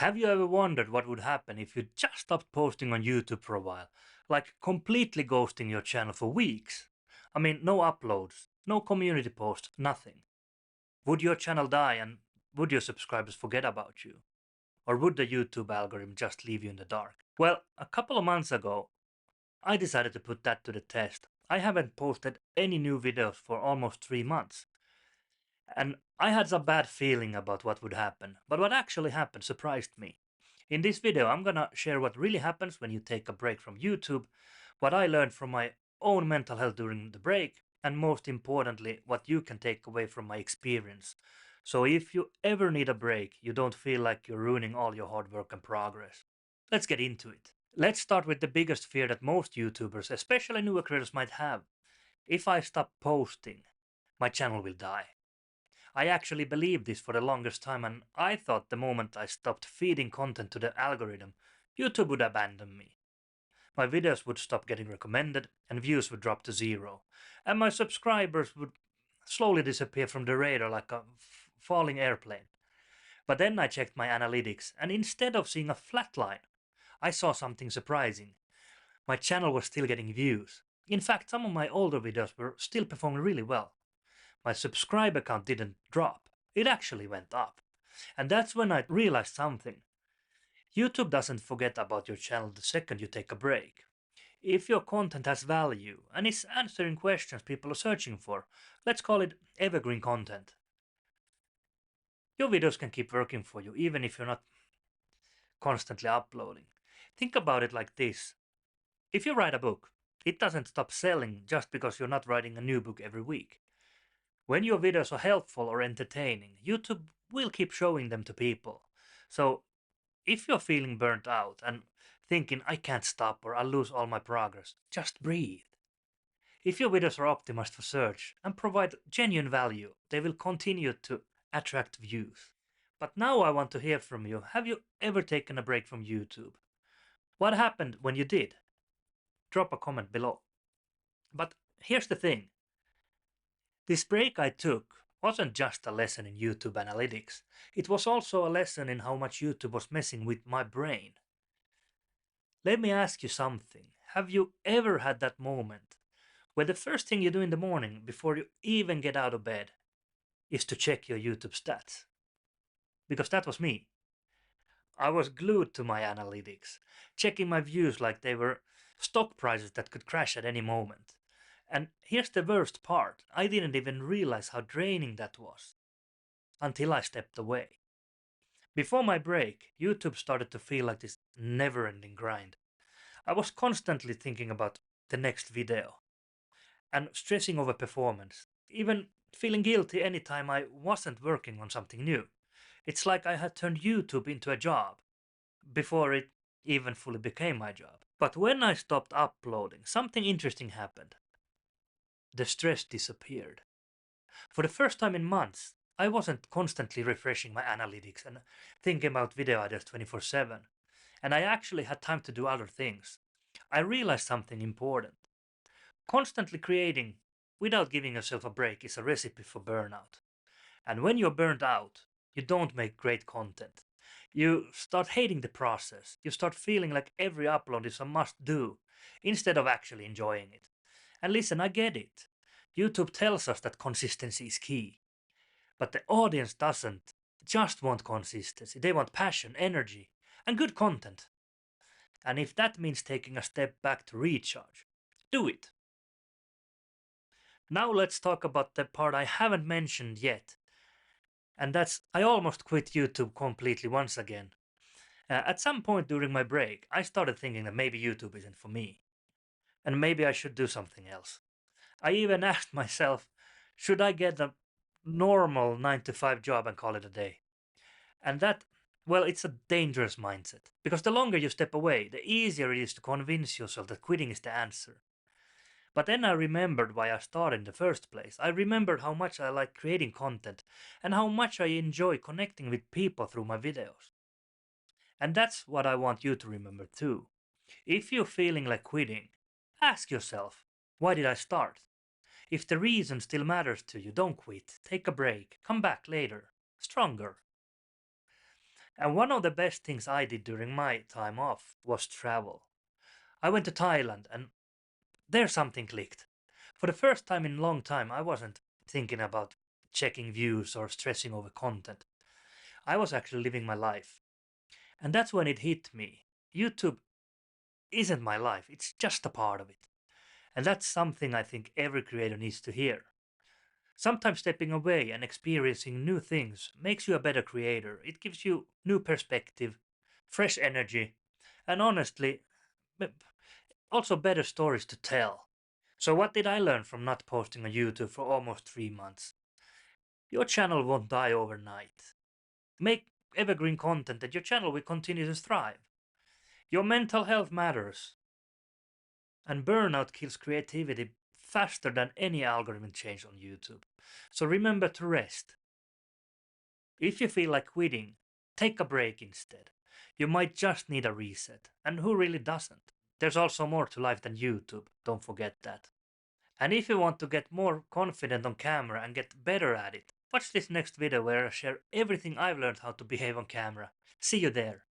Have you ever wondered what would happen if you just stopped posting on YouTube for a while? Like completely ghosting your channel for weeks? I mean, no uploads, no community posts, nothing. Would your channel die and would your subscribers forget about you? Or would the YouTube algorithm just leave you in the dark? Well, a couple of months ago, I decided to put that to the test. I haven't posted any new videos for almost 3 months. And I had some bad feeling about what would happen, but what actually happened surprised me. In this video, I'm gonna share what really happens when you take a break from YouTube, what I learned from my own mental health during the break, and most importantly, what you can take away from my experience. So if you ever need a break, you don't feel like you're ruining all your hard work and progress. Let's get into it. Let's start with the biggest fear that most YouTubers, especially newer creators, might have. If I stop posting, my channel will die. I actually believed this for the longest time, and I thought the moment I stopped feeding content to the algorithm, YouTube would abandon me. My videos would stop getting recommended, and views would drop to zero, and my subscribers would slowly disappear from the radar like a falling airplane. But then I checked my analytics, and instead of seeing a flat line, I saw something surprising. My channel was still getting views. In fact, some of my older videos were still performing really well. My subscriber count didn't drop, it actually went up. And that's when I realized something. YouTube doesn't forget about your channel the second you take a break. If your content has value and is answering questions people are searching for, let's call it evergreen content, your videos can keep working for you even if you're not constantly uploading. Think about it like this. If you write a book, it doesn't stop selling just because you're not writing a new book every week. When your videos are helpful or entertaining, YouTube will keep showing them to people. So if you're feeling burnt out and thinking I can't stop or I'll lose all my progress, just breathe. If your videos are optimized for search and provide genuine value, they will continue to attract views. But now I want to hear from you. Have you ever taken a break from YouTube? What happened when you did? Drop a comment below. But here's the thing. This break I took wasn't just a lesson in YouTube analytics, it was also a lesson in how much YouTube was messing with my brain. Let me ask you something. Have you ever had that moment where the first thing you do in the morning before you even get out of bed is to check your YouTube stats? Because that was me. I was glued to my analytics, checking my views like they were stock prices that could crash at any moment. And here's the worst part, I didn't even realize how draining that was until I stepped away. Before my break, YouTube started to feel like this never ending grind. I was constantly thinking about the next video and stressing over performance, even feeling guilty anytime I wasn't working on something new. It's like I had turned YouTube into a job before it even fully became my job. But when I stopped uploading, something interesting happened. The stress disappeared. For the first time in months, I wasn't constantly refreshing my analytics and thinking about video ideas 24/7, and I actually had time to do other things. I realized something important. Constantly creating without giving yourself a break is a recipe for burnout. And when you're burnt out, you don't make great content. You start hating the process. You start feeling like every upload is a must do instead of actually enjoying it. And listen, I get it. YouTube tells us that consistency is key. But the audience doesn't just want consistency, they want passion, energy, and good content. And if that means taking a step back to recharge, do it. Now let's talk about the part I haven't mentioned yet. And that's I almost quit YouTube completely once again. At some point during my break, I started thinking that maybe YouTube isn't for me. And maybe I should do something else. I even asked myself, should I get a normal 9 to 5 job and call it a day? And that, well, it's a dangerous mindset. Because the longer you step away, the easier it is to convince yourself that quitting is the answer. But then I remembered why I started in the first place. I remembered how much I like creating content and how much I enjoy connecting with people through my videos. And that's what I want you to remember too. If you're feeling like quitting, ask yourself, why did I start? If the reason still matters to you, don't quit. Take a break. Come back later. Stronger. And one of the best things I did during my time off was travel. I went to Thailand and there something clicked. For the first time in a long time, I wasn't thinking about checking views or stressing over content. I was actually living my life. And that's when it hit me. YouTube isn't my life, it's just a part of it. And that's something I think every creator needs to hear. Sometimes stepping away and experiencing new things makes you a better creator. It gives you new perspective, fresh energy, and honestly, also better stories to tell. So, what did I learn from not posting on YouTube for almost 3 months? Your channel won't die overnight. Make evergreen content and your channel will continue to thrive. Your mental health matters, and burnout kills creativity faster than any algorithm change on YouTube. So remember to rest. If you feel like quitting, take a break instead. You might just need a reset, and who really doesn't? There's also more to life than YouTube, don't forget that. And if you want to get more confident on camera and get better at it, watch this next video where I share everything I've learned how to behave on camera. See you there.